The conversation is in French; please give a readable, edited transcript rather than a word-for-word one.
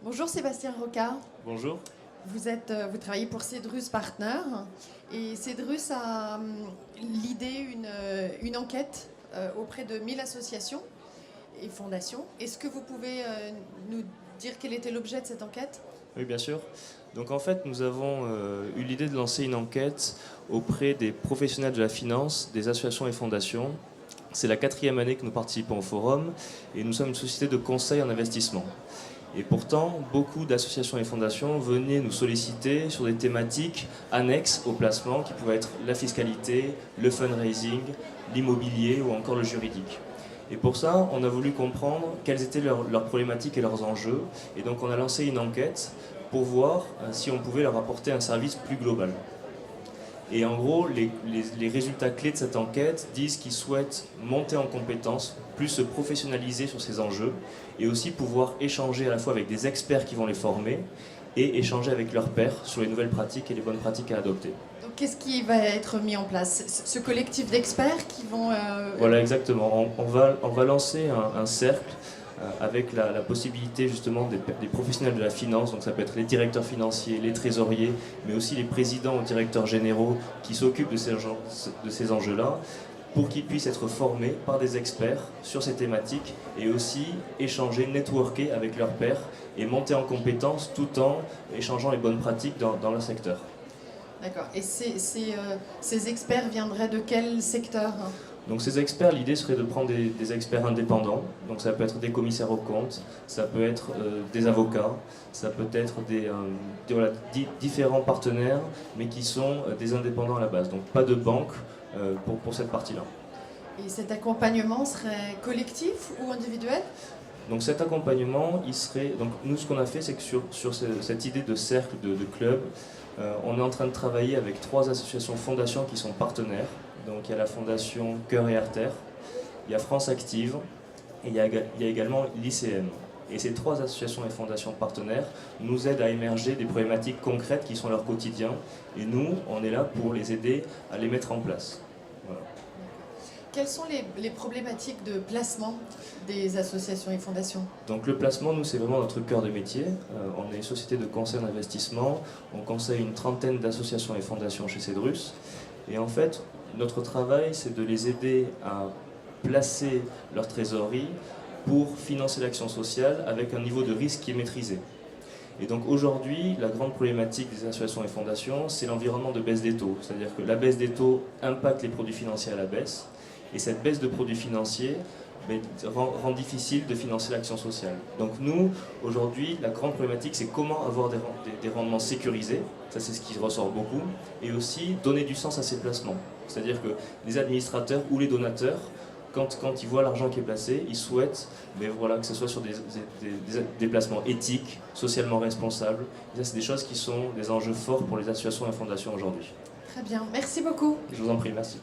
Bonjour Sébastien Rocard. Bonjour. Vous travaillez pour Cedrus Partners et Cedrus a l'idée une enquête auprès de 1000 associations et fondations. Est-ce que vous pouvez nous dire quel était l'objet de cette enquête? Oui, bien sûr. Donc en fait, nous avons eu l'idée de lancer une enquête auprès des professionnels de la finance, des associations et fondations. C'est la 4e année que nous participons au forum et nous sommes une société de conseil en investissement. Et pourtant, beaucoup d'associations et fondations venaient nous solliciter sur des thématiques annexes au placement qui pouvaient être la fiscalité, le fundraising, l'immobilier ou encore le juridique. Et pour ça, on a voulu comprendre quelles étaient leurs problématiques et leurs enjeux. Et donc on a lancé une enquête pour voir si on pouvait leur apporter un service plus global. Et en gros, les résultats clés de cette enquête disent qu'ils souhaitent monter en compétences, plus se professionnaliser sur ces enjeux, et aussi pouvoir échanger à la fois avec des experts qui vont les former, et échanger avec leurs pairs sur les nouvelles pratiques et les bonnes pratiques à adopter. Donc qu'est-ce qui va être mis en place? Ce collectif d'experts qui vont... Voilà, exactement. On va lancer un cercle avec la possibilité justement des professionnels de la finance, donc ça peut être les directeurs financiers, les trésoriers, mais aussi les présidents ou directeurs généraux qui s'occupent de ces enjeux-là, pour qu'ils puissent être formés par des experts sur ces thématiques et aussi échanger, networker avec leurs pairs et monter en compétences tout en échangeant les bonnes pratiques dans leur secteur. D'accord. Et ces experts viendraient de quel secteur? Donc ces experts, l'idée serait de prendre des experts indépendants, donc ça peut être des commissaires aux comptes, ça peut être des avocats, ça peut être différents partenaires, mais qui sont des indépendants à la base, donc pas de banque pour cette partie-là. Et cet accompagnement serait collectif ou individuel? Donc cet accompagnement, il serait... Donc nous, ce qu'on a fait, c'est que sur cette idée de cercle, de club, on est en train de travailler avec 3 associations fondations qui sont partenaires. Donc il y a la fondation Cœur et Artère, il y a France Active et il y a également l'ICM. Et ces 3 associations et fondations partenaires nous aident à émerger des problématiques concrètes qui sont leur quotidien. Et nous, on est là pour les aider à les mettre en place. Voilà. Quelles sont les problématiques de placement des associations et fondations? Donc le placement, nous, c'est vraiment notre cœur de métier. On est une société de conseil en investissement. On conseille une trentaine d'associations et fondations chez Cedrus. Et en fait, notre travail, c'est de les aider à placer leur trésorerie pour financer l'action sociale avec un niveau de risque qui est maîtrisé. Et donc aujourd'hui, la grande problématique des associations et fondations, c'est l'environnement de baisse des taux. C'est-à-dire que la baisse des taux impacte les produits financiers à la baisse. Et cette baisse de produits financiers rend difficile de financer l'action sociale. Donc nous, aujourd'hui, la grande problématique, c'est comment avoir des rendements sécurisés, ça c'est ce qui ressort beaucoup, et aussi donner du sens à ces placements. C'est-à-dire que les administrateurs ou les donateurs, quand ils voient l'argent qui est placé, ils souhaitent que ce soit sur des placements éthiques, socialement responsables. Et ça, c'est des choses qui sont des enjeux forts pour les associations et fondations aujourd'hui. Très bien, merci beaucoup. Je vous en prie, merci.